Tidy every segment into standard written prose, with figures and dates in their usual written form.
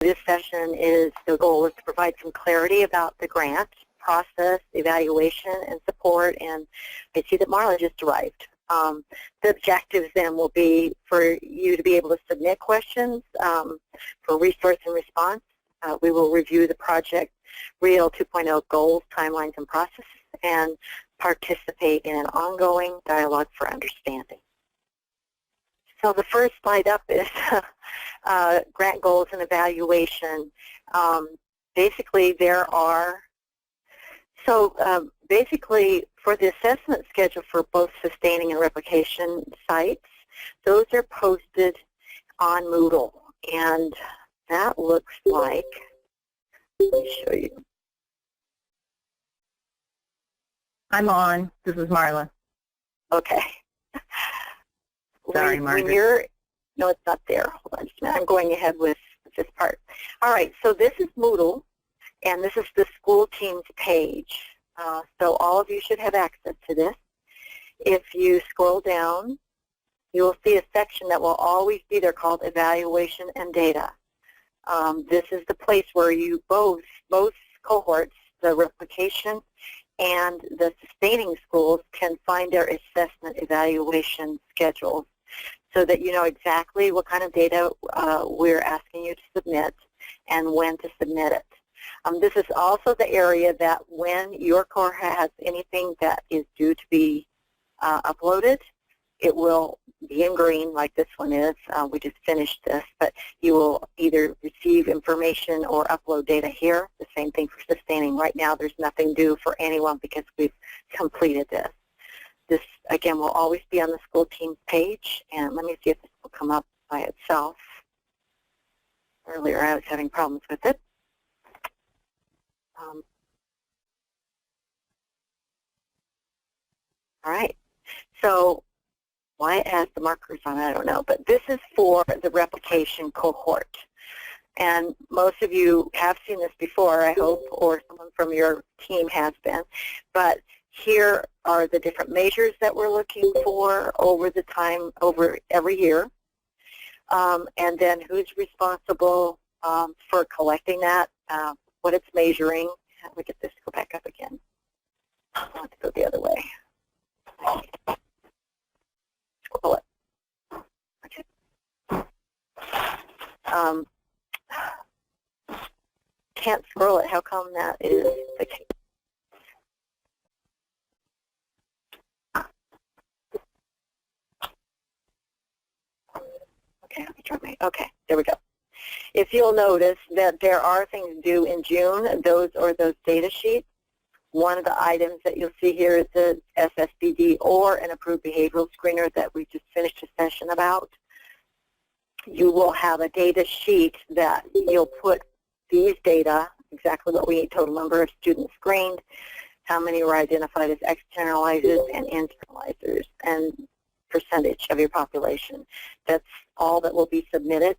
this session is, the goal is to provide some clarity about the grant process, evaluation, and support, and I see that Marla just arrived. The objectives then will be for you to be able to submit questions for resource and response. We will review the project REAL 2.0 goals, timelines, and processes, and participate in an ongoing dialogue for understanding. So the first slide up is grant goals and evaluation. Basically, there are, basically for the assessment schedule for both sustaining and replication sites, those are posted on Moodle. And that looks like, let me show you. I'm on. This is Marla. Okay. Sorry, Margaret. No, it's not there. Hold on just a minute. I'm going ahead with this part. All right, so this is Moodle, and this is the school team's page. So all of you should have access to this. If you scroll down, you will see a section that will always be there called Evaluation and Data. This is the place where you both cohorts, the replication and the sustaining schools, can find their assessment evaluation schedules so that you know exactly what kind of data we're asking you to submit and when to submit it. This is also the area that when your course has anything that is due to be uploaded, it will be in green like this one is. We just finished this, but you will either receive information or upload data here. The same thing for sustaining. Right now there's nothing due for anyone because we've completed this. This, again, will always be on the school team's page, and let me see if this will come up by itself. Earlier I was having problems with it. All right, so why it has the markers on it, I don't know, but this is for the replication cohort. And most of you have seen this before, I hope, or someone from your team has been. But here are the different measures that we're looking for over the time, over every year. And then who's responsible for collecting that, what it's measuring. Let me get this to go back up again. I want to go the other way. Scroll it. Okay. Can't scroll it. How come that is the case? Okay, let me try my, okay, there we go. If you'll notice that there are things due in June, those data sheets. One of the items that you'll see here is the SSBD or an approved behavioral screener that we just finished a session about. You will have a data sheet that you'll put these data, exactly what we need, total number of students screened, how many were identified as externalizers and internalizers, and percentage of your population. That's all that will be submitted.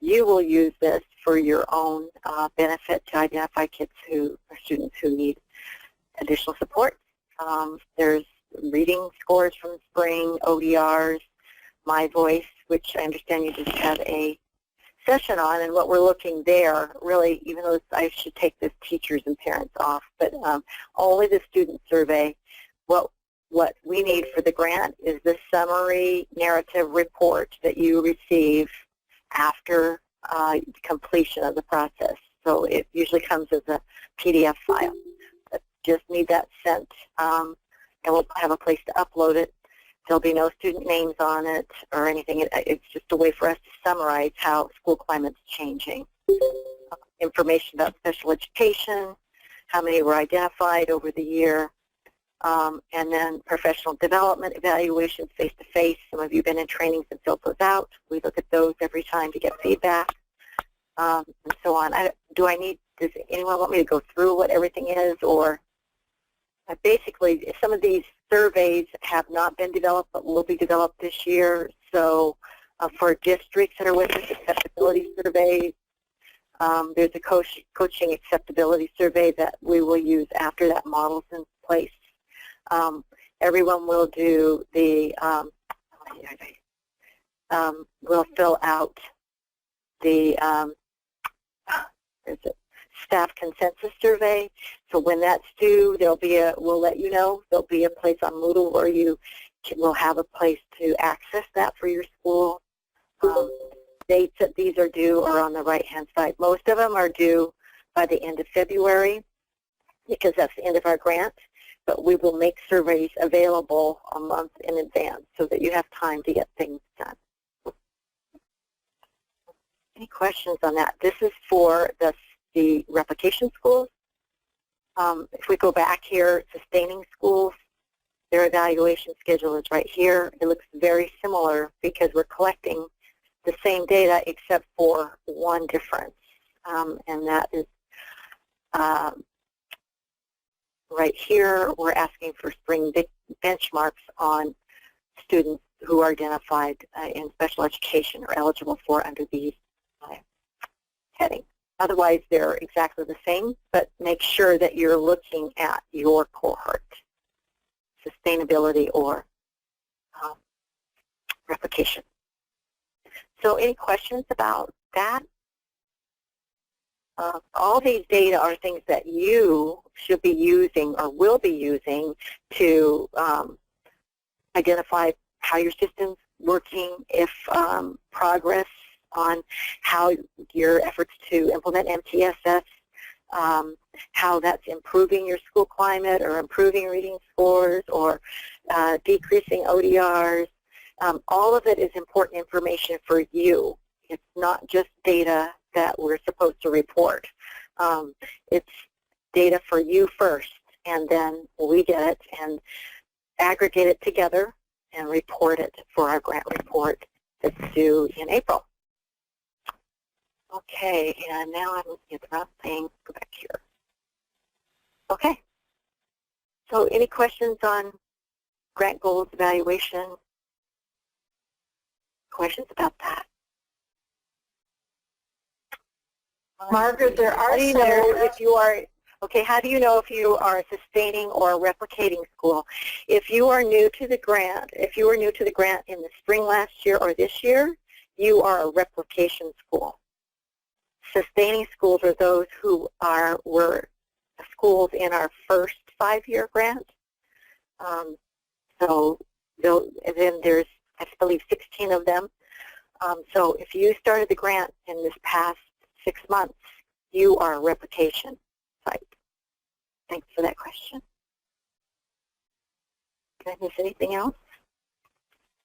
You will use this for your own benefit to identify kids or students who need additional support. There's reading scores from spring, ODRs, My Voice, which I understand you just had a session on, and what we're looking there, really, even though I should take this teachers and parents off, but only the student survey. What we need for the grant is the summary narrative report that you receive after completion of the process. So it usually comes as a PDF file. But just need that sent, and we'll have a place to upload it. There'll be no student names on it or anything. It's just a way for us to summarize how school climate's changing. Information about special education, how many were identified over the year, and then professional development evaluations face-to-face. Some of you have been in trainings and filled those out. We look at those every time to get feedback, and so on. Does anyone want me to go through what everything is? Or basically, some of these surveys have not been developed but will be developed this year. So for districts that are with us, acceptability surveys, there's a coaching acceptability survey that we will use after that model's in place. Everyone will do the, will fill out the staff consensus survey. So when that's due, we'll let you know, there'll be a place on Moodle where you will have a place to access that for your school. Dates that these are due are on the right-hand side. Most of them are due by the end of February because that's the end of our grant, but we will make surveys available a month in advance so that you have time to get things done. Any questions on that? This is for the replication schools. If we go back here, sustaining schools, their evaluation schedule is right here. It looks very similar because we're collecting the same data except for one difference, and that is right here. We're asking for spring benchmarks on students who are identified in special education or eligible for under these headings. Otherwise, they're exactly the same, but make sure that you're looking at your cohort, sustainability or replication. So any questions about that? All these data are things that you should be using or will be using to identify how your system's working, if progress on how your efforts to implement MTSS, how that's improving your school climate or improving reading scores or decreasing ODRs. All of it is important information for you. It's not just data that we're supposed to report. It's data for you first, and then we get it and aggregate it together and report it for our grant report that's due in April. Okay, and now I'm looking at the wrong thing. Go back here. Okay. So any questions on grant goals evaluation? Questions about that? Margaret, there are How do you know if you are, okay, how do you know if you are a sustaining or a replicating school? If you are new to the grant, if you were new to the grant in the spring last year or this year, you are a replication school. Sustaining schools are those who were schools in our first 5-year grant. So then there's, I believe, 16 of them. So if you started the grant in this past 6 months, you are a replication site. Thanks for that question. Did I miss anything else?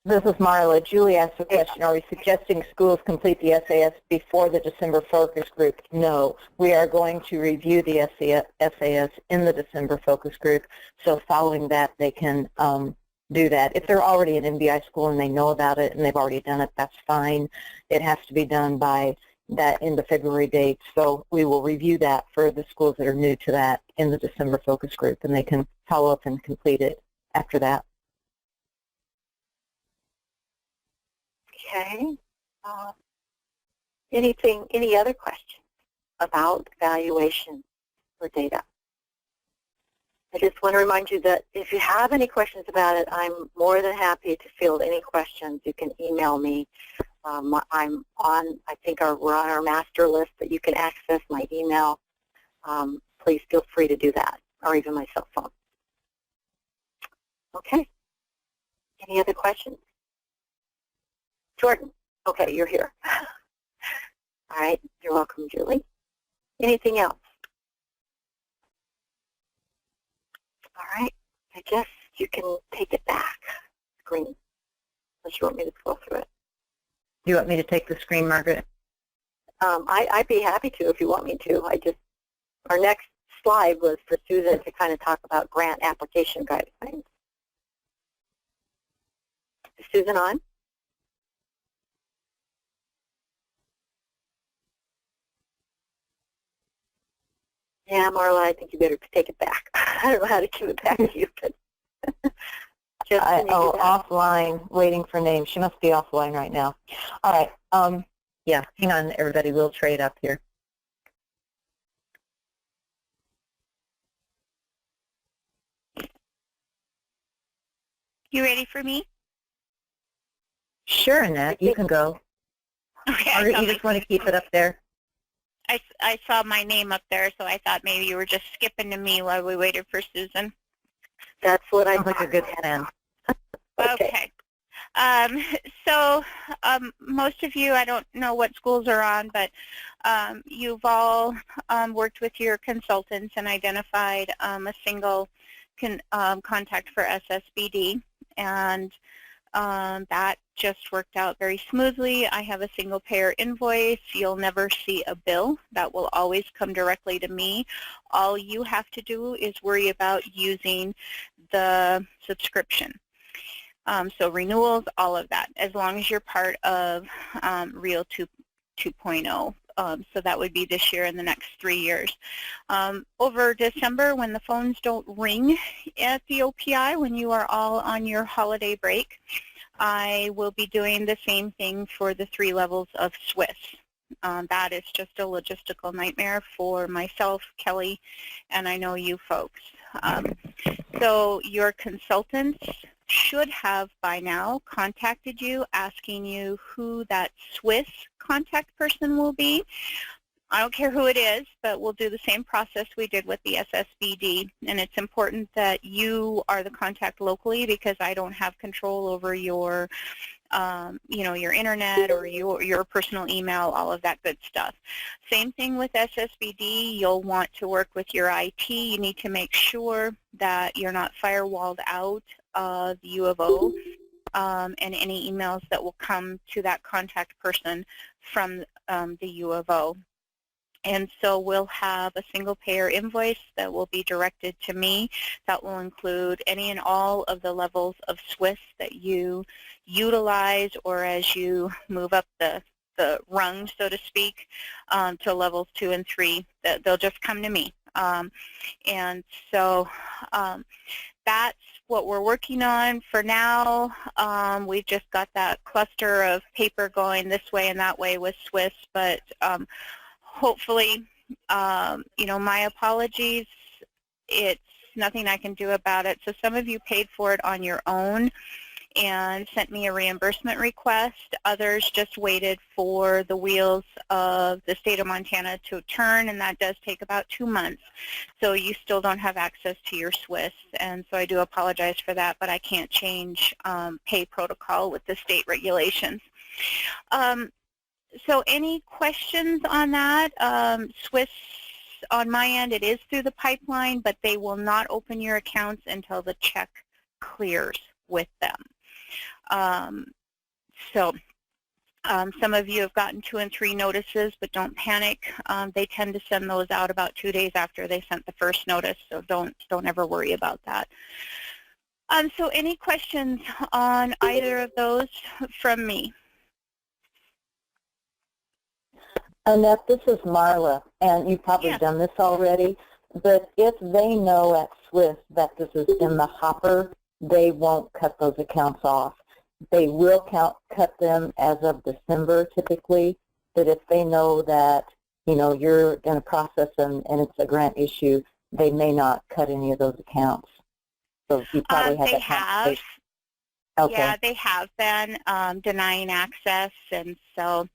This is Marla. Julie asked a question, are we suggesting schools complete the SAS before the December focus group? No. We are going to review the SAS in the December focus group, so following that they can do that. If they're already an MBI school and they know about it and they've already done it, that's fine. It has to be done by that in the February date, so we will review that for the schools that are new to that in the December focus group, and they can follow up and complete it after that. Okay. Any other questions about evaluation or data? I just want to remind you that if you have any questions about it, I'm more than happy to field any questions. You can email me. I'm on, I think we're on our master list that you can access my email. Please feel free to do that, or even my cell phone. Okay. Any other questions? Jordan, okay, you're here. All right, you're welcome, Julie. Anything else? All right, I guess you can take it back, screen, unless you want me to scroll through it. Do you want me to take the screen, Margaret? I'd be happy to if you want me to. Our next slide was for Susan to kind of talk about grant application guidelines. Is Susan on? Yeah, Marla, I think you better take it back. I don't know how to give it back to you, but offline, waiting for names. She must be offline right now. All right. Yeah, hang on, everybody. We'll trade up here. You ready for me? Sure, Annette. You can go. Okay, Or you just want to keep it up there? I saw my name up there, so I thought maybe you were just skipping to me while we waited for Susan. That's what I Sounds like a good plan. Okay. So most of you, I don't know what schools are on, but you've all worked with your consultants and identified a single contact for SSBD, and that just worked out very smoothly. I have a single payer invoice. You'll never see a bill. That will always come directly to me. All you have to do is worry about using the subscription. So renewals, all of that, as long as you're part of Real 2.0. So that would be this year and the next 3 years. Over December, when the phones don't ring at the OPI, when you are all on your holiday break, I will be doing the same thing for the 3 levels of Swiss. That is just a logistical nightmare for myself, Kelly, and I know you folks. So your consultants should have by now contacted you asking you who that Swiss contact person will be. I don't care who it is, but we'll do the same process we did with the SSBD, and it's important that you are the contact locally because I don't have control over your your internet or your personal email, all of that good stuff. Same thing with SSBD. You'll want to work with your IT. You need to make sure that you're not firewalled out of U of O and any emails that will come to that contact person from the U of O. And so we'll have a single payer invoice that will be directed to me. That will include any and all of the levels of Swiss that you utilize, or as you move up the rung, so to speak, to levels 2 and 3, they'll just come to me. And so that's what we're working on for now. We've just got that cluster of paper going this way and that way with Swiss, but hopefully, my apologies, it's nothing I can do about it. So some of you paid for it on your own and sent me a reimbursement request. Others just waited for the wheels of the state of Montana to turn, and that does take about 2 months. So you still don't have access to your Swiss, and so I do apologize for that, but I can't change pay protocol with the state regulations. So any questions on that? Swiss, on my end, it is through the pipeline, but they will not open your accounts until the check clears with them. Some of you have gotten 2 and 3 notices, but don't panic. They tend to send those out about 2 days after they sent the first notice, so don't ever worry about that. So any questions on either of those from me? Annette, this is Marla, and you've probably done this already, but if they know at Swiss that this is in the hopper, they won't cut those accounts off. They will cut them as of December typically, but if they know that, you're going to process them and it's a grant issue, they may not cut any of those accounts. So you probably have they that have. Okay. Yeah, they have been denying access, and so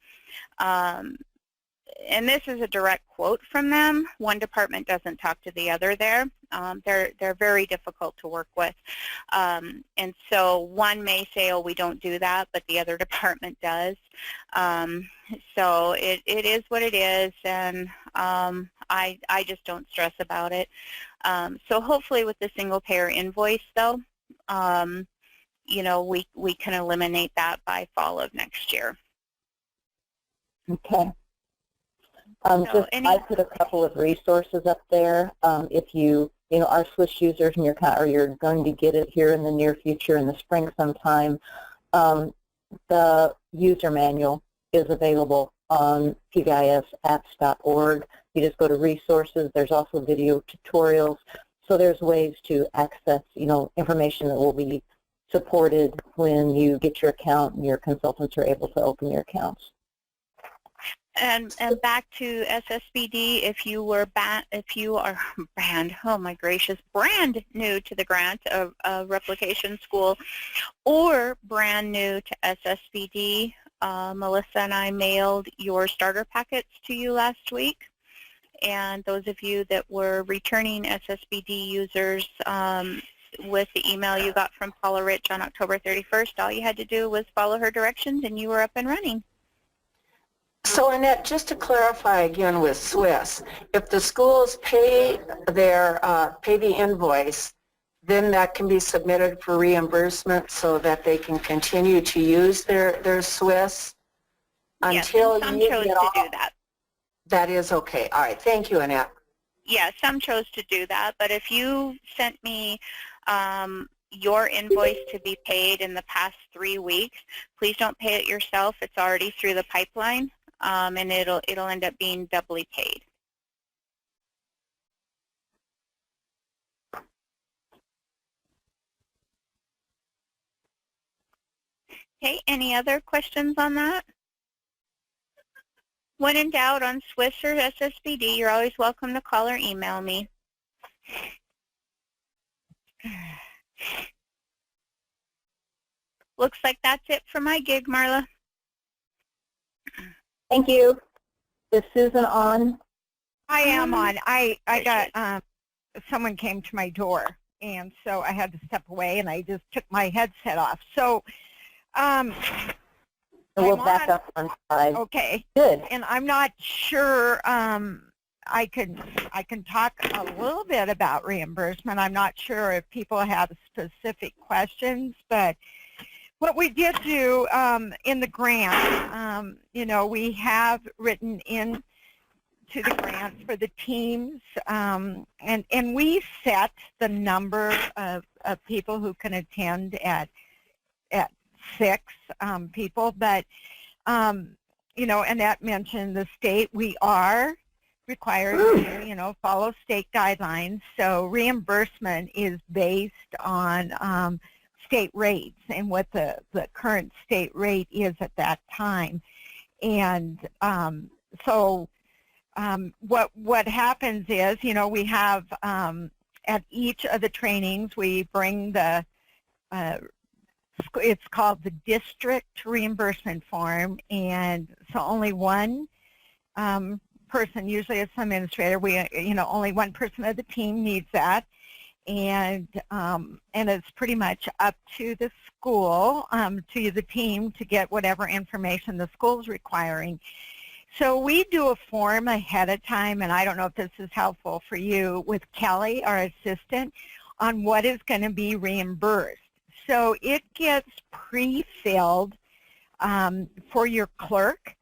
and this is a direct quote from them. One department doesn't talk to the other there. They're very difficult to work with. And so one may say, oh, we don't do that, but the other department does. So it is what it is, and I just don't stress about it. So hopefully with the single payer invoice, though, we can eliminate that by fall of next year. Okay. I put a couple of resources up there. If you are Swiss users and you're going to get it here in the near future, in the spring sometime, the user manual is available on pbisapps.org. You just go to resources. There's also video tutorials. So there's ways to access, information that will be supported when you get your account and your consultants are able to open your accounts. And back to SSBD, if you are brand new to the grant of replication school, or brand new to SSBD, Melissa and I mailed your starter packets to you last week. And those of you that were returning SSBD users with the email you got from Paula Rich on October 31st, all you had to do was follow her directions and you were up and running. So Annette, just to clarify again with Swiss, if the schools pay the invoice, then that can be submitted for reimbursement so that they can continue to use their Swiss until yes, some you chose get to all, do that. That is okay. All right. Thank you, Annette. Yeah, some chose to do that, but if you sent me your invoice to be paid in the past 3 weeks, please don't pay it yourself. It's already through the pipeline, and it'll end up being doubly paid. Okay, any other questions on that? When in doubt on Swiss or SSBD, you're always welcome to call or email me. Looks like that's it for my gig, Marla. Thank you. Is Susan on? I am on. I got, someone came to my door, and so I had to step away, and I just took my headset off. So, We'll back up on 5. Okay. Good. And I'm not sure, I can talk a little bit about reimbursement. I'm not sure if people have specific questions, but what we did do in the grant, you know, we have written in to the grant for the teams, and we set the number of people who can attend at 6 people, but you know, Annette mentioned the state. We are required to, you know, follow state guidelines. So reimbursement is based on state rates and what the current state rate is at that time. And so what happens is, you know, we have at each of the trainings we bring the it's called the district reimbursement form, and so only one person, usually it's some administrator, you know, only one person of the team needs that, and it's pretty much up to the school, to the team to get whatever information the school's requiring. So we do a form ahead of time, and I don't know if this is helpful for you, with Kelly, our assistant, on what is going to be reimbursed. So it gets pre-filled for your clerk,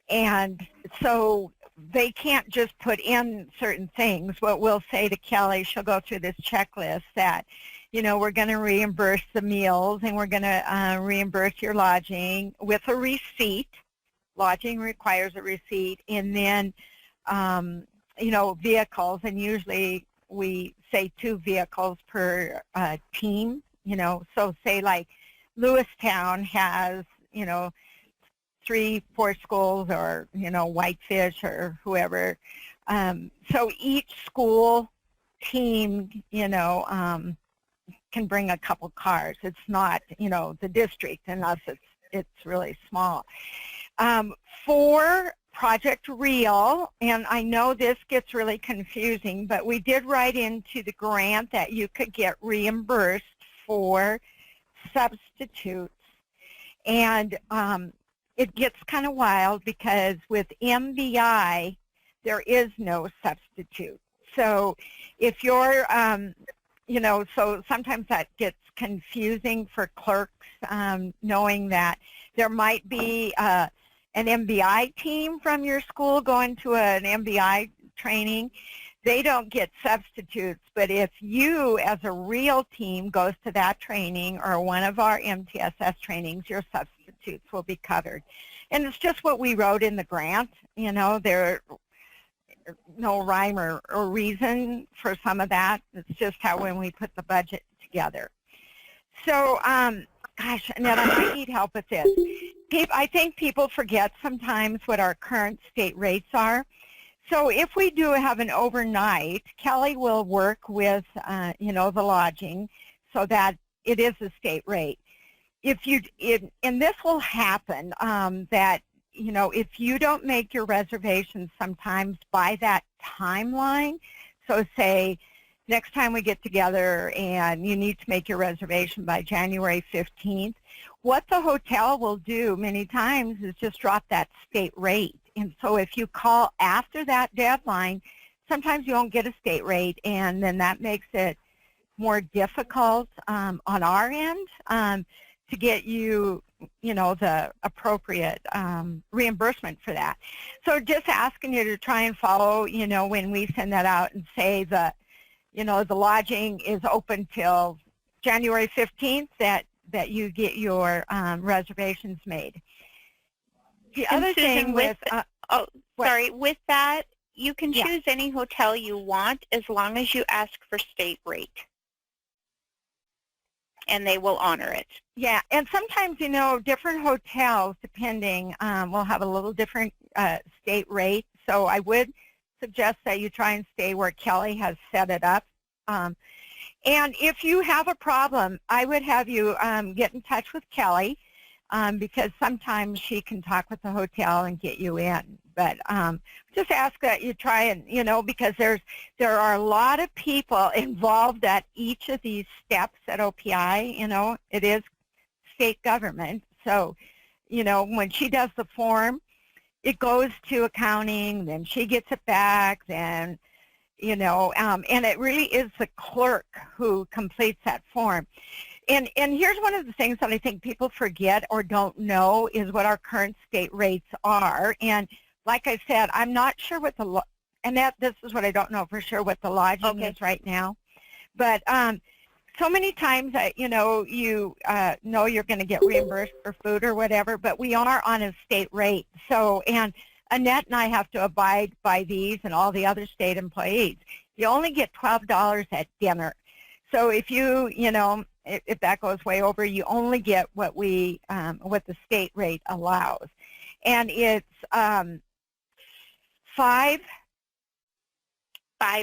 and so they can't just put in certain things. What we'll say to Kelly, she'll go through this checklist that, you know, we're going to reimburse the meals, and we're going to reimburse your lodging with a receipt. Lodging requires a receipt, and then, you know, vehicles, and usually we say 2 vehicles per team. You know, so say like Lewistown has, you know, 3, 4 schools, or, you know, Whitefish or whoever. So each school team, you know, can bring a couple cars. It's not, you know, the district, unless it's really small. For Project Real, and I know this gets really confusing, but we did write into the grant that you could get reimbursed for substitutes, and it gets kind of wild because with MBI there is no substitute. So if you're, you know, so sometimes that gets confusing for clerks, knowing that there might be an MBI team from your school going to an MBI training. They don't get substitutes, but if you as a real team goes to that training or one of our MTSS trainings, your substitutes will be covered. And it's just what we wrote in the grant. You know, there's no rhyme or reason for some of that. It's just how when we put the budget together. So, gosh, Annette, I might need help with this. I think people forget sometimes what our current state rates are. So if we do have an overnight, Kelly will work with, you know, the lodging so that it is a state rate. and this will happen, that, you know, if you don't make your reservations sometimes by that timeline, so say next time we get together and you need to make your reservation by January 15th, what the hotel will do many times is just drop that state rate. And so if you call after that deadline, sometimes you won't get a state rate, and then that makes it more difficult on our end to get you, you know, the appropriate reimbursement for that. So just asking you to try and follow, you know, when we send that out and say that, you know, the lodging is open till January 15th, that you get your reservations made. The And other Susan, thing with, with that, you can Yeah. choose any hotel you want as long as you ask for state rate, and they will honor it. yeah, and sometimes, you know, different hotels, depending, will have a little different state rate. So I would suggest that you try and stay where Kelly has set it up. And if you have a problem, I would have you get in touch with Kelly, because sometimes she can talk with the hotel and get you in. But just ask that you try and, you know, because there are a lot of people involved at each of these steps at OPI. You know, it is state government. So, you know, when she does the form, it goes to accounting, then she gets it back, then, you know, and it really is the clerk who completes that form. And here's one of the things that I think people forget or don't know is what our current state rates are. And like I said, I'm not sure what this is what I don't know for sure, what the lodging is right now. But so many times, you know, you know you're going to get reimbursed for food or whatever, but we are on a state rate. So, and Annette and I have to abide by these and all the other state employees. You only get $12 at dinner. So if you know, if that goes way over, you only get what what the state rate allows. And it's 5 and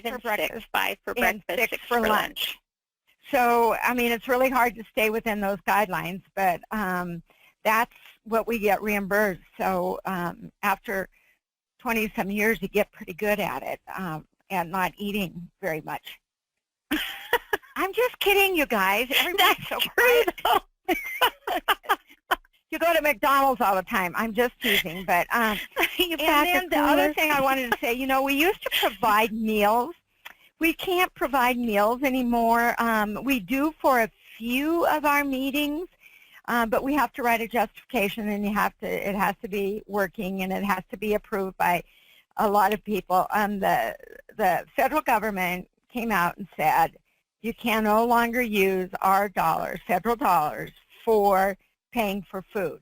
for 6, breakfast, 5 for and breakfast, 6 for lunch. So, I mean, it's really hard to stay within those guidelines, but that's what we get reimbursed. So after 20-some years, you get pretty good at it and not eating very much. I'm just kidding, you guys. Everybody's so quiet. You go to McDonald's all the time. I'm just teasing, but and then the other thing I wanted to say, you know, we used to provide meals. We can't provide meals anymore. We do for a few of our meetings, but we have to write a justification, and it has to be working, and it has to be approved by a lot of people. The federal government came out and said, you can no longer use our dollars, federal dollars, for paying for food.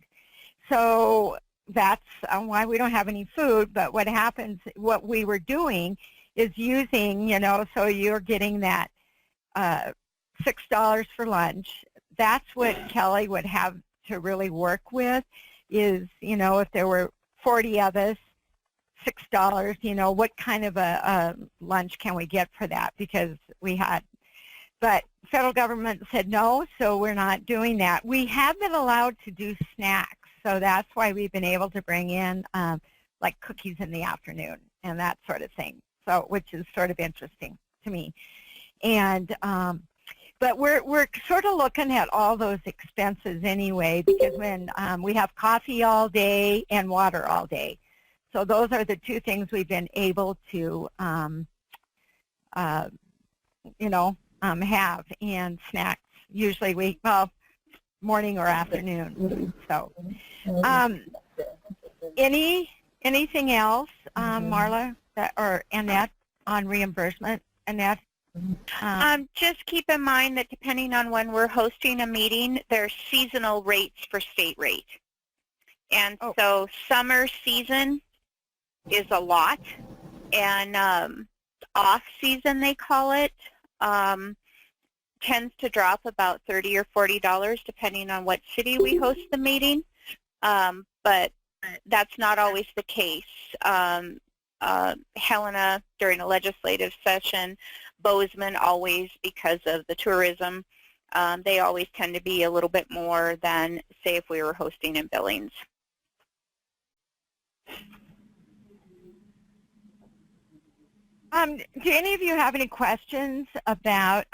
So that's why we don't have any food. But what happens, what we were doing is using, you know, so you're getting that $6 for lunch. That's what Kelly would have to really work with is, you know, if there were 40 of us, $6, you know, what kind of a lunch can we get for that? Because we had, but federal government said no, so we're not doing that. We have been allowed to do snacks, so that's why we've been able to bring in like cookies in the afternoon and that sort of thing. So, which is sort of interesting to me. And but we're sort of looking at all those expenses anyway, because when we have coffee all day and water all day. So those are the two things we've been able to, you know, have, and snacks. Usually morning or afternoon. So, anything else, Marla or Annette, on reimbursement? Annette? Just keep in mind that depending on when we're hosting a meeting, there's seasonal rates for state rate. And so summer season is a lot, and off-season, they call it, tends to drop about $30 or $40 depending on what city we host the meeting, but that's not always the case. Helena during a legislative session, Bozeman always because of the tourism, They always tend to be a little bit more than, say, if we were hosting in Billings. Do any of you have any questions about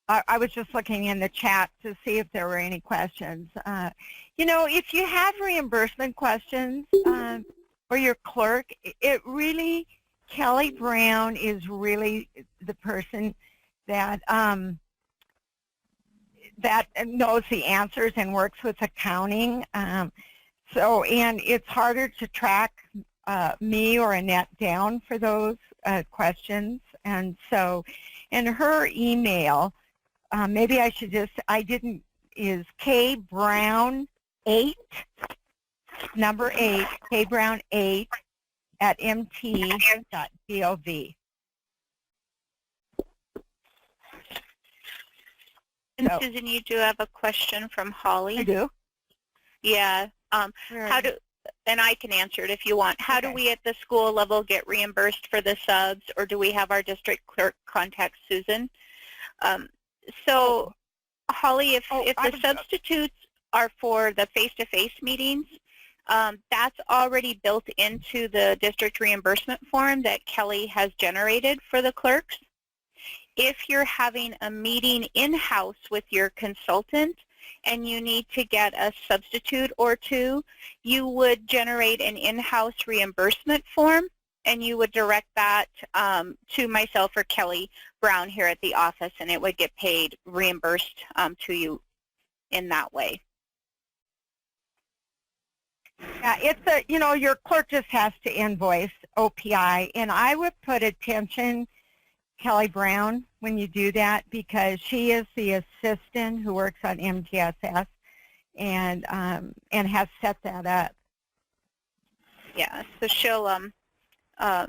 I was just looking in the chat to see if there were any questions. You know, if you have reimbursement questions or your clerk, it really, Kelly Brown is really the person that that knows the answers and works with accounting. So, and it's harder to track me or Annette down for those questions. And so, in her email, maybe I should just, is kbrown8, number 8, kbrown8 at mt.gov. And So, Susan, you do have a question from Holly. I do. Yeah. How do, and I can answer it if you want. How do we at the school level get reimbursed for the subs, or do we have our district clerk contact Susan? So, Holly, if the substitutes are for the face-to-face meetings, that's already built into the district reimbursement form that Kelly has generated for the clerks. If you're having a meeting in-house with your consultant and you need to get a substitute or two, you would generate an in-house reimbursement form, and you would direct that to myself or Kelly Brown here at the office, and it would get paid, reimbursed to you in that way. Yeah, it's a, you know, your clerk just has to invoice OPI, and I would put attention, Kelly Brown, when you do that, because she is the assistant who works on MTSS and has set that up. Yeah, so she'll, so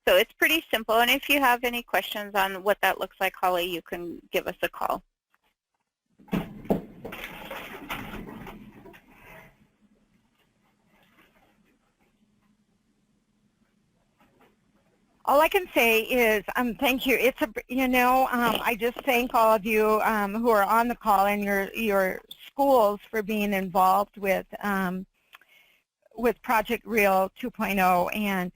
it's pretty simple, and if you have any questions on what that looks like, Holly, you can give us a call. All I can say is thank you. It's a, you know, I just thank all of you who are on the call and your schools for being involved with Project Real 2.0. And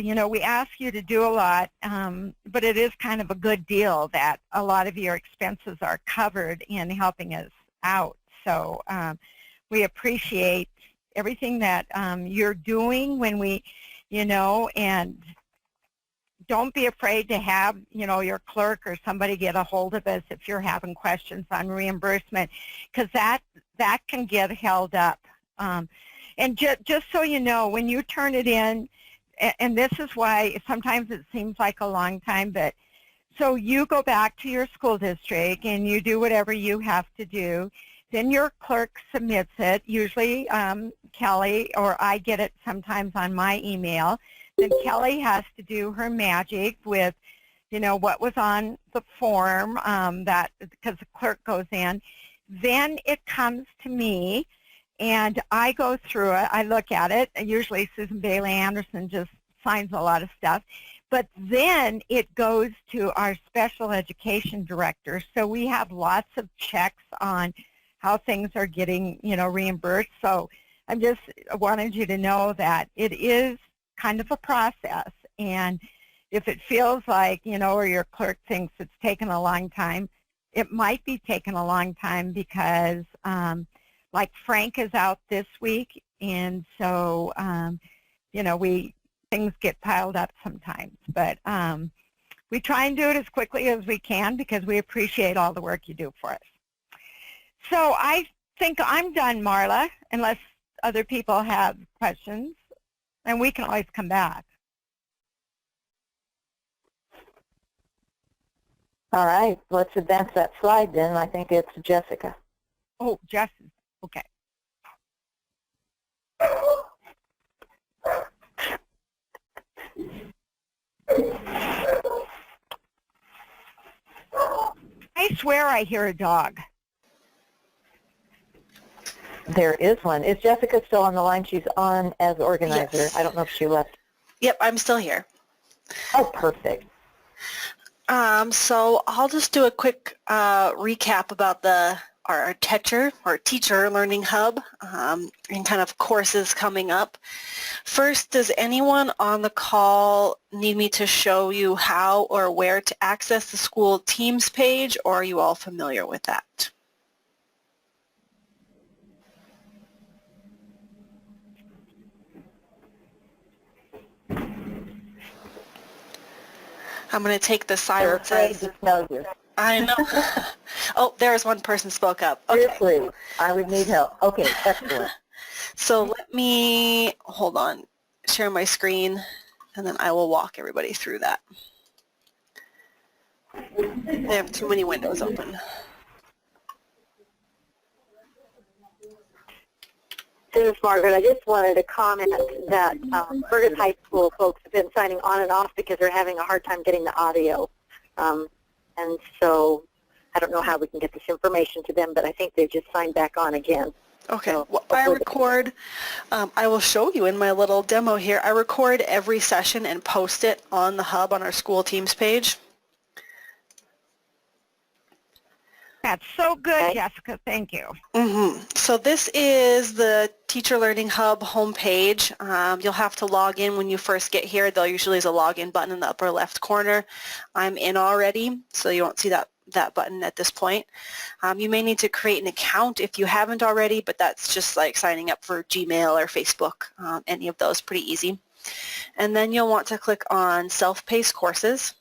you know, we ask you to do a lot, but it is kind of a good deal that a lot of your expenses are covered in helping us out. So we appreciate everything that you're doing when we, you know, and don't be afraid to have, you know, your clerk or somebody get a hold of us if you're having questions on reimbursement, because that can get held up. And just so you know, when you turn it in, and this is why sometimes it seems like a long time, but so you go back to your school district and you do whatever you have to do, then your clerk submits it, usually Kelly, or I get it sometimes on my email. Then Kelly has to do her magic with, you know, what was on the form, that because the clerk goes in. Then it comes to me, and I go through it. I look at it. Usually Susan Bailey Anderson just signs a lot of stuff. But then it goes to our special education director. So we have lots of checks on how things are getting, you know, reimbursed. So I just wanted you to know that it is kind of a process, and if it feels like, you know, or your clerk thinks it's taken a long time, it might be taking a long time because like Frank is out this week, and so you know, things get piled up sometimes, but we try and do it as quickly as we can because we appreciate all the work you do for us. So I think I'm done, Marla, unless other people have questions. And we can always come back. All right, let's advance that slide then. I think it's Jessica. Oh, Jessica. Okay. I swear I hear a dog. There is one. Is Jessica still on the line? She's on as organizer. Yes. I don't know if she left. Yep, I'm still here. Oh, perfect. So I'll just do a quick recap about our Teacher Learning Hub and kind of courses coming up. First, does anyone on the call need me to show you how or where to access the school Teams page, or are you all familiar with that? I'm going to take the silence as... to tell you. I know. Oh, there's one person spoke up. Okay. Seriously, I would need help. Okay, excellent. So let me, hold on, share my screen, and then I will walk everybody through that. I have too many windows open. This is Margaret. I just wanted to comment that Fergus High School folks have been signing on and off because they're having a hard time getting the audio. And so I don't know how we can get this information to them, but I think they've just signed back on again. Okay. So well, I record, I will show you in my little demo here, I record every session and post it on the Hub on our school Teams page. That's so good, Okay. Jessica. Thank you. So this is the Teacher Learning Hub homepage. You'll have to log in when you first get here. There usually is a login button in the upper left corner. I'm in already, so you won't see that button at this point. You may need to create an account if you haven't already, but that's just like signing up for Gmail or Facebook, any of those, pretty easy. And then you'll want to click on Self-Paced Courses.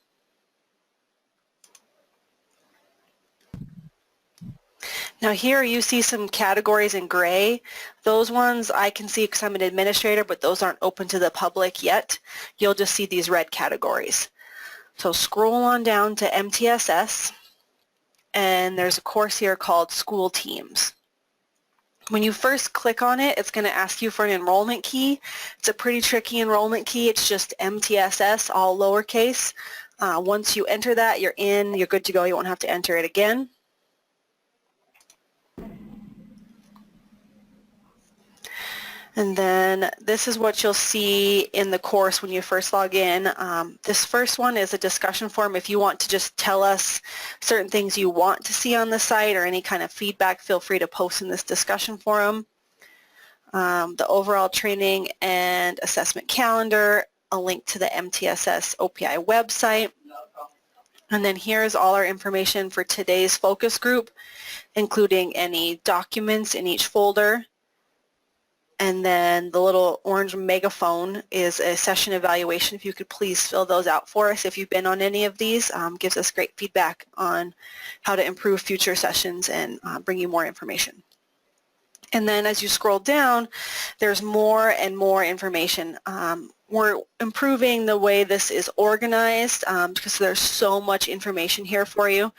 Now here you see some categories in gray. Those ones I can see because I'm an administrator, but those aren't open to the public yet. You'll just see these red categories. So scroll on down to MTSS, and there's a course here called School Teams. When you first click on it, it's going to ask you for an enrollment key. It's a pretty tricky enrollment key. It's just MTSS, all lowercase. Once you enter that, you're in, you're good to go. You won't have to enter it again. And then this is what you'll see in the course when you first log in. This first one is a discussion forum. If you want to just tell us certain things you want to see on the site or any kind of feedback, feel free to post in this discussion forum. The overall training and assessment calendar, a link to the MTSS OPI website. And then here's all our information for today's focus group, including any documents in each folder. And then the little orange megaphone is a session evaluation. If you could please fill those out for us if you've been on any of these. Gives us great feedback on how to improve future sessions and bring you more information. And then as you scroll down, there's more and more information. We're improving the way this is organized because there's so much information here for you.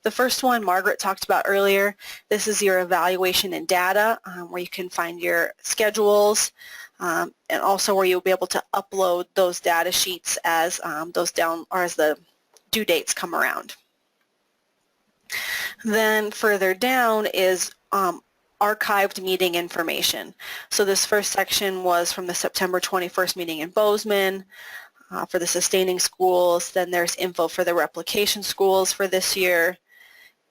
The first one Margaret talked about earlier, this is your evaluation and data where you can find your schedules and also where you'll be able to upload those data sheets as as the due dates come around. Then further down is archived meeting information. So this first section was from the September 21st meeting in Bozeman for the sustaining schools. Then there's info for the replication schools for this year.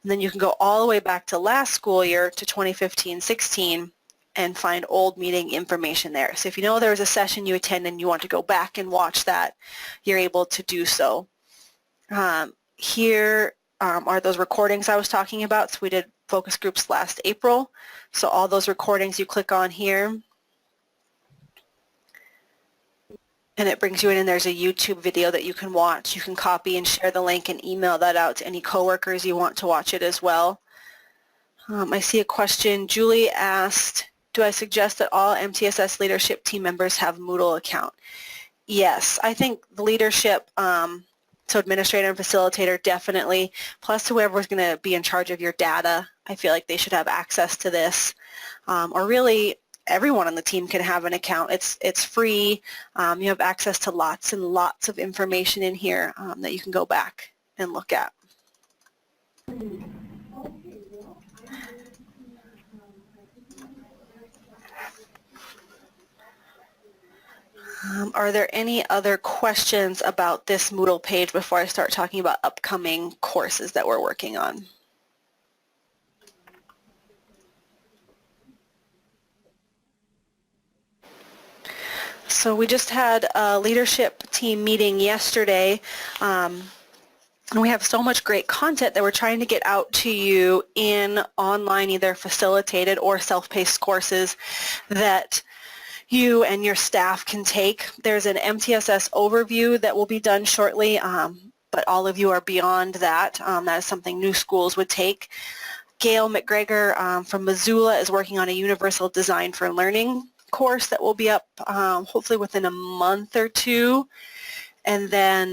And then you can go all the way back to last school year to 2015-16 and find old meeting information there. So if you know there was a session you attended and you want to go back and watch that, you're able to do so. Here are those recordings I was talking about. So we did focus groups last April. So all those recordings you click on here and it brings you in and there's a YouTube video that you can watch. You can copy and share the link and email that out to any coworkers you want to watch it as well. I see a question. Julie asked, do I suggest that all MTSS leadership team members have a Moodle account? Yes, I think the leadership so administrator and facilitator definitely, plus whoever's going to be in charge of your data, I feel like they should have access to this. Or really everyone on the team can have an account. It's free. You have access to lots and lots of information in here that you can go back and look at. Are there any other questions about this Moodle page before I start talking about upcoming courses that we're working on? So we just had a leadership team meeting yesterday. And we have so much great content that we're trying to get out to you in online, either facilitated or self-paced courses that you and your staff can take. There's an MTSS overview that will be done shortly, but all of you are beyond that. That is something new schools would take. Gail McGregor from Missoula is working on a Universal Design for Learning course that will be up hopefully within a month or two. And then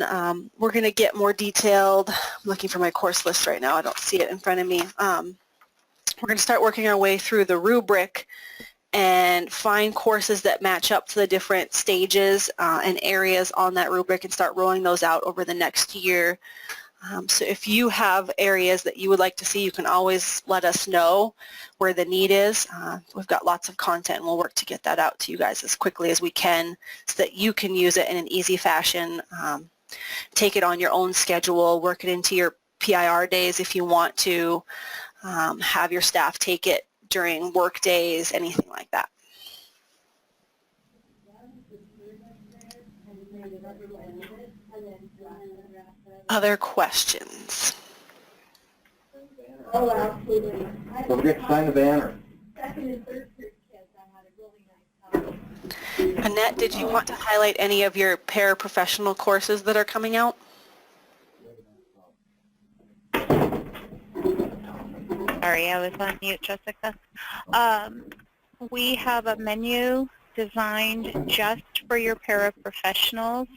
we're going to get more detailed. I'm looking for my course list right now. I don't see it in front of me. We're going to start working our way through the rubric and find courses that match up to the different stages and areas on that rubric and start rolling those out over the next year. So if you have areas that you would like to see, you can always let us know where the need is. We've got lots of content and we'll work to get that out to you guys as quickly as we can so that you can use it in an easy fashion. Take it on your own schedule, work it into your PIR days if you want to, have your staff take it during work days, anything like that. Other questions? Don't forget to sign the banner. Annette, did you want to highlight any of your paraprofessional courses that are coming out? Sorry, I was on mute, Jessica. We have a menu designed just for your paraprofessionals,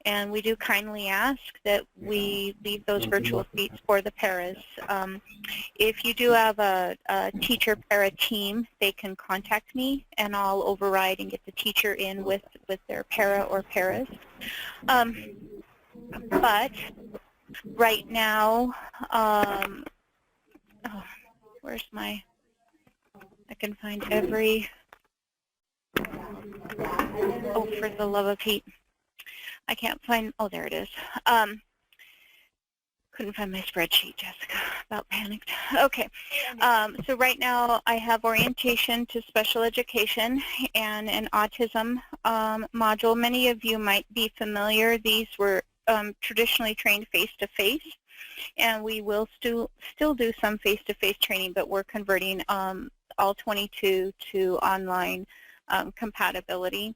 and we do kindly ask that we leave those virtual seats for the paras. If you do have a teacher para team, they can contact me and I'll override and get the teacher in with their para or paras. But right now, where's my, I can find every, oh, for the love of Pete. I can't find, oh, there it is. Couldn't find my spreadsheet, Jessica, about panicked. Okay, so right now I have orientation to special education and an autism module. Many of you might be familiar. These were traditionally trained face-to-face, and we will still do some face-to-face training, but we're converting all 22 to online compatibility.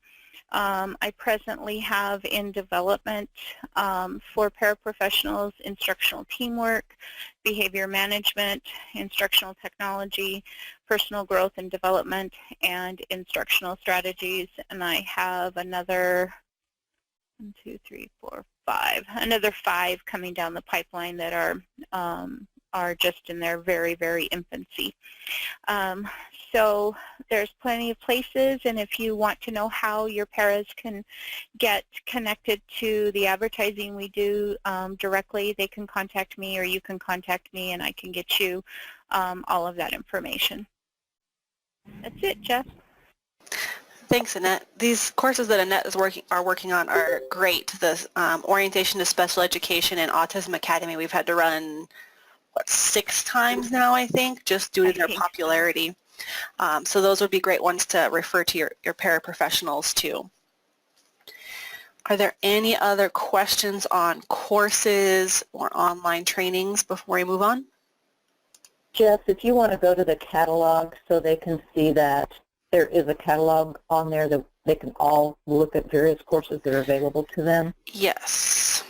I presently have in development for paraprofessionals instructional teamwork, behavior management, instructional technology, personal growth and development, and instructional strategies. And I have another 1, 2, 3, 4, 5, another 5 coming down the pipeline that are just in their very, very infancy. So there's plenty of places, and if you want to know how your paras can get connected to the advertising we do directly, they can contact me, or you can contact me, and I can get you all of that information. That's it, Jeff. Thanks, Annette. These courses that Annette is working on are great. The Orientation to Special Education and Autism Academy we've had to run, what, 6 times now, I think, just due to their popularity. So those would be great ones to refer to your paraprofessionals to. Are there any other questions on courses or online trainings before we move on? Jess, if you want to go to the catalog so they can see that there is a catalog on there that they can all look at various courses that are available to them. Yes.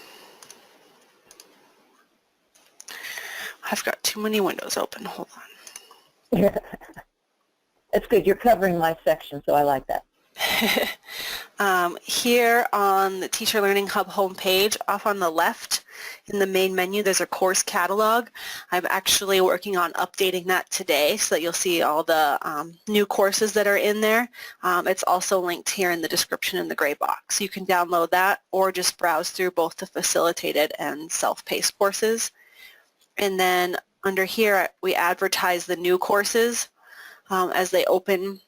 I've got too many windows open. Hold on. That's good. You're covering my section, so I like that. Here on the Teacher Learning Hub homepage, off on the left in the main menu, there's a course catalog. I'm actually working on updating that today so that you'll see all the new courses that are in there. It's also linked here in the description in the gray box. You can download that or just browse through both the facilitated and self-paced courses. And then under here, we advertise the new courses as they open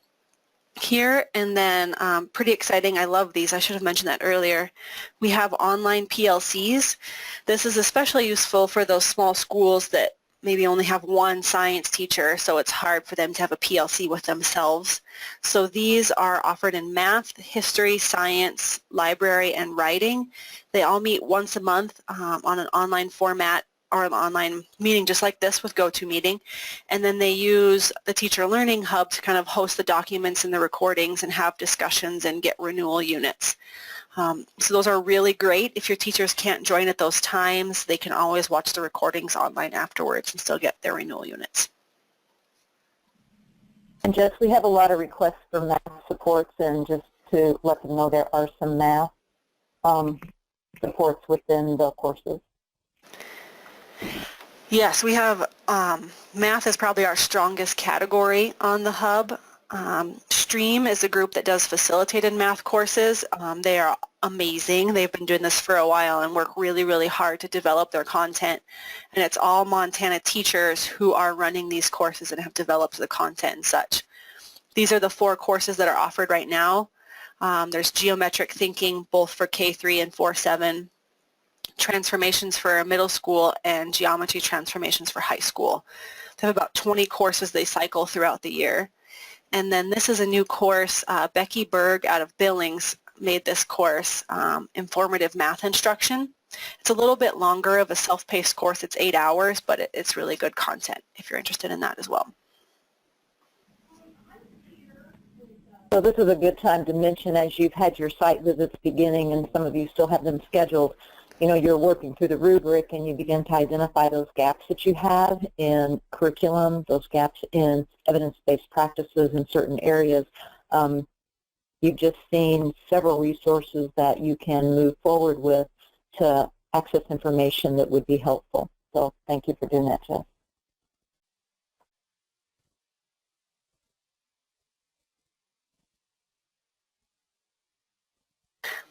here. And then pretty exciting, I love these, I should have mentioned that earlier. We have online PLCs. This is especially useful for those small schools that maybe only have one science teacher, so it's hard for them to have a PLC with themselves. So these are offered in math, history, science, library, and writing. They all meet once a month on an online format or an online meeting just like this with GoToMeeting. And then they use the Teacher Learning Hub to kind of host the documents and the recordings and have discussions and get renewal units. So those are really great. If your teachers can't join at those times, they can always watch the recordings online afterwards and still get their renewal units. And Jess, we have a lot of requests for math supports, and just to let them know there are some math supports within the courses. Yes, we have math is probably our strongest category on the hub. Stream is a group that does facilitated math courses. They are amazing. They've been doing this for a while and work really, really hard to develop their content. And it's all Montana teachers who are running these courses and have developed the content and such. These are the 4 courses that are offered right now. There's geometric thinking, both for K3 and 4-7, transformations for middle school, and geometry transformations for high school. They have about 20 courses they cycle throughout the year. And then this is a new course. Becky Berg out of Billings made this course, Informative Math Instruction. It's a little bit longer of a self-paced course. It's 8 hours, but it's really good content if you're interested in that as well. So this is a good time to mention, as you've had your site visits beginning and some of you still have them scheduled, you know, you're working through the rubric and you begin to identify those gaps that you have in curriculum, those gaps in evidence-based practices in certain areas. You've just seen several resources that you can move forward with to access information that would be helpful. So thank you for doing that, Jess.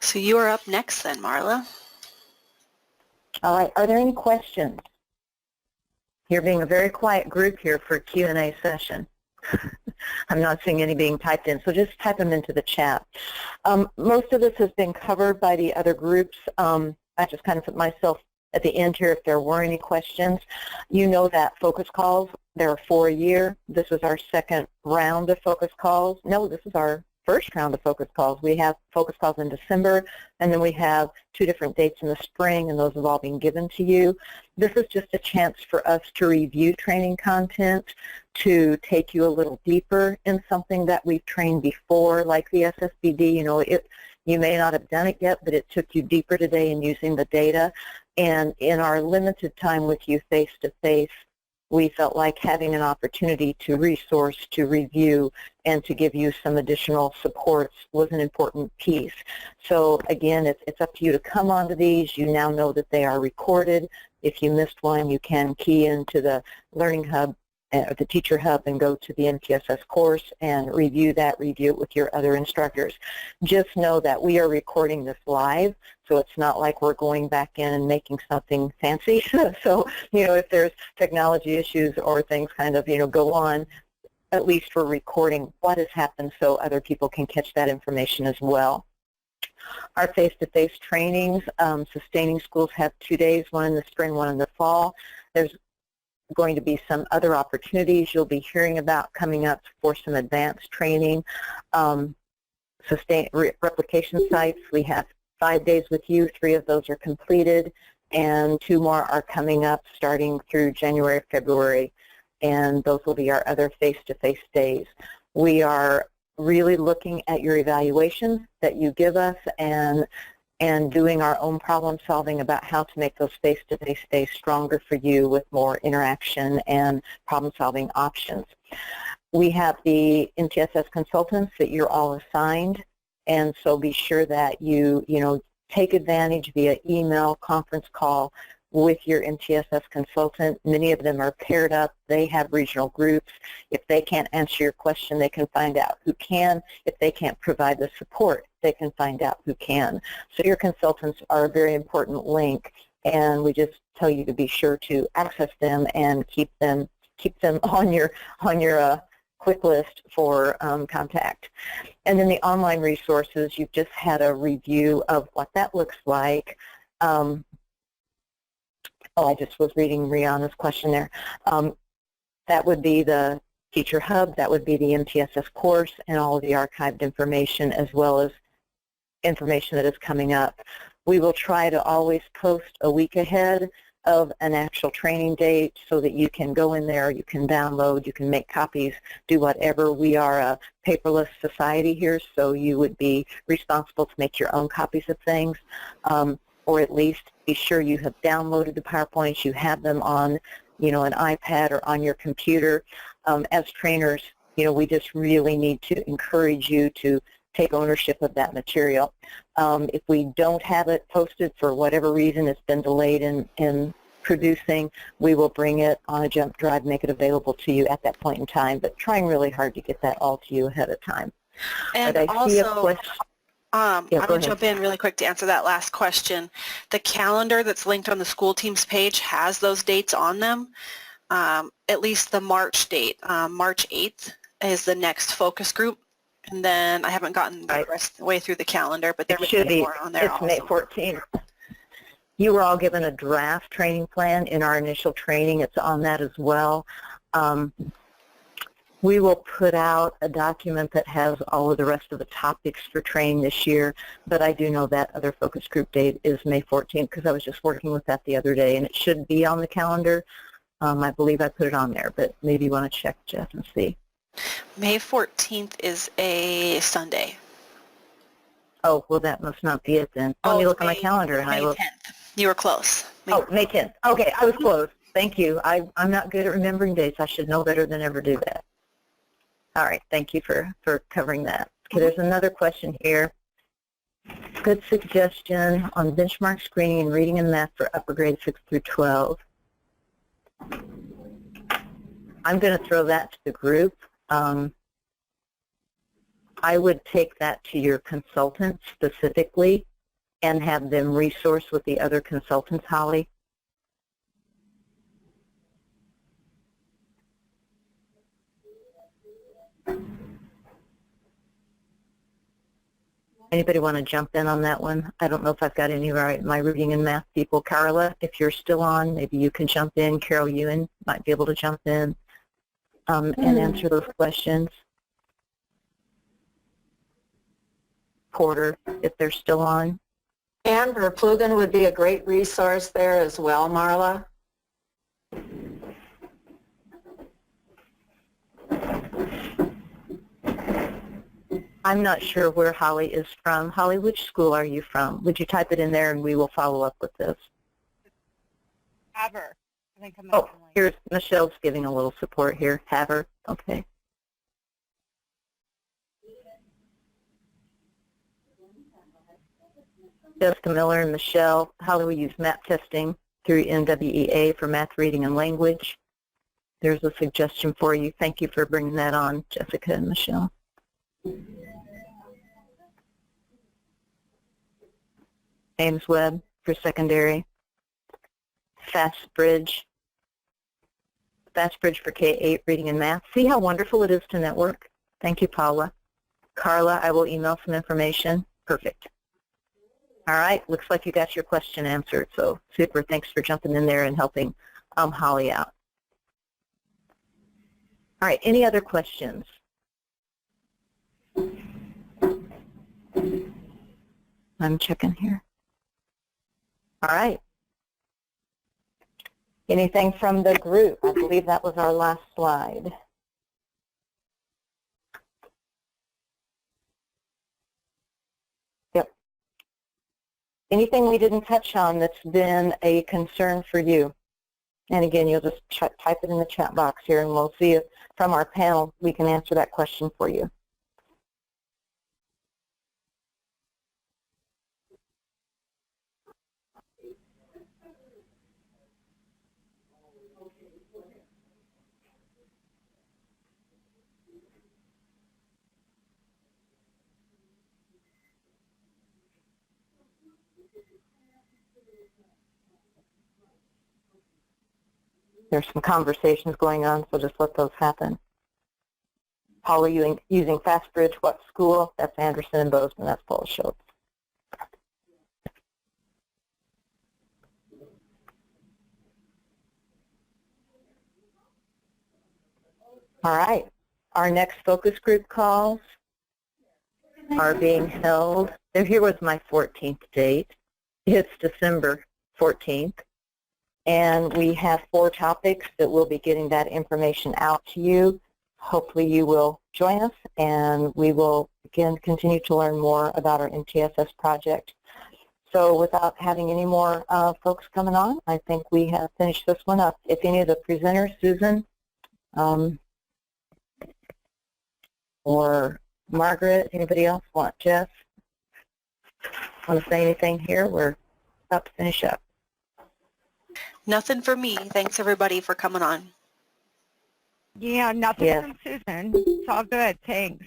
So you are up next then, Marla. All right, are there any questions? You're being a very quiet group here for a Q&A session. I'm not seeing any being typed in, so just type them into the chat. Most of this has been covered by the other groups. I just kind of put myself at the end here if there were any questions. You know that focus calls, there are 4 a year. This is our second round of focus calls. No, this is our first round of focus calls. We have focus calls in December, and then we have 2 different dates in the spring, and those have all been given to you. This is just a chance for us to review training content, to take you a little deeper in something that we've trained before, like the SSBD. You know, you may not have done it yet, but it took you deeper today in using the data. And in our limited time with you face-to-face, we felt like having an opportunity to resource, to review, and to give you some additional supports was an important piece. So again, it's up to you to come onto these. You now know that they are recorded. If you missed one, you can key into the Learning Hub, the Teacher Hub, and go to the MTSS course and review it with your other instructors. Just know that we are recording this live, so it's not like we're going back in and making something fancy. So, you know, if there's technology issues or things kind of, you know, go on, at least we're recording what has happened so other people can catch that information as well. Our face-to-face trainings, sustaining schools have 2 days, one in the spring, one in the fall. There's going to be some other opportunities you'll be hearing about coming up for some advanced training. Replication sites, we have 5 days with you. 3 of those are completed, and 2 more are coming up starting through January, February, and those will be our other face-to-face days. We are really looking at your evaluations that you give us and doing our own problem solving about how to make those face-to-face days stronger for you with more interaction and problem solving options. We have the MTSS consultants that you're all assigned, and so be sure that you take advantage via email, conference call with your MTSS consultant. Many of them are paired up. They have regional groups. If they can't answer your question, they can find out who can. If they can't provide the support, they can find out who can. So your consultants are a very important link, and we just tell you to be sure to access them and keep them on your quick list for contact. And then the online resources, you've just had a review of what that looks like. I just was reading Rihanna's question there. That would be the Teacher Hub, that would be the MTSS course, and all of the archived information, as well as information that is coming up. We will try to always post a week ahead of an actual training date so that you can go in there, you can download, you can make copies, do whatever. We are a paperless society here, so you would be responsible to make your own copies of things, or at least be sure you have downloaded the PowerPoints, you have them on, an iPad or on your computer. As trainers, we just really need to encourage you to take ownership of that material. If we don't have it posted for whatever reason, it's been delayed in producing, we will bring it on a jump drive, make it available to you at that point in time, but trying really hard to get that all to you ahead of time. And I also, see a question. I'm going to jump in really quick to answer that last question. The calendar that's linked on the school teams page has those dates on them. At least the March date, March 8th is the next focus group. And then I haven't gotten the rest of the way through the calendar, but there should be more on there also. It's May 14th. You were all given a draft training plan in our initial training. It's on that as well. We will put out a document that has all of the rest of the topics for training this year, but I do know that other focus group date is May 14th because I was just working with that the other day, and it should be on the calendar. I believe I put it on there, but maybe you want to check, Jeff, and see. May 14th is a Sunday. Oh, well, that must not be it then. Let me look on my calendar. And May 10th. You were close. May 10th. Okay, I was close. Thank you. I'm not good at remembering dates. I should know better than ever do that. All right, thank you for covering that. Okay, there's another question here. Good suggestion on benchmark screening and reading and math for upper grades 6 through 12. I'm going to throw that to the group. I would take that to your consultant specifically and have them resource with the other consultants, Holly. Anybody want to jump in on that one? I don't know if I've got any of my reading and math people. Carla, if you're still on, maybe you can jump in. Carol Ewan might be able to jump in and answer those questions. Porter, if they're still on. Amber Plugan would be a great resource there as well, Marla. I'm not sure where Holly is from. Holly, which school are you from? Would you type it in there and we will follow up with this? Haver. I think I'm here's Michelle's giving a little support here. Haver, okay. Jessica Miller and Michelle, how do we use map testing through NWEA for math, reading, and language? There's a suggestion for you. Thank you for bringing that on, Jessica and Michelle. Ames Web for secondary. FastBridge for K-8 reading and math. See how wonderful it is to network? Thank you, Paula. Carla, I will email some information. Perfect. All right, looks like you got your question answered, so super. Thanks for jumping in there and helping Holly out. All right, any other questions? I'm checking here. All right. Anything from the group? I believe that was our last slide. Yep. Anything we didn't touch on that's been a concern for you? And again, you'll just type it in the chat box here, and we'll see if from our panel we can answer that question for you. There's some conversations going on, so just let those happen. How are you using FastBridge? What school? That's Anderson and Bozeman. That's Paul Schultz. All right. Our next focus group calls are being held. Here was my 14th date. It's December 14th. And we have 4 topics that we'll be getting that information out to you. Hopefully you will join us, and we will, again, continue to learn more about our MTSS project. So without having any more folks coming on, I think we have finished this one up. If any of the presenters, Susan or Margaret, anybody else want, Jeff, want to say anything here? We're about to finish up. Nothing for me. Thanks everybody for coming on. Yeah, nothing from Susan. It's all good. Thanks.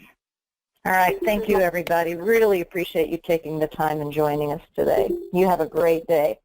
All right. Thank you, everybody. Really appreciate you taking the time and joining us today. You have a great day.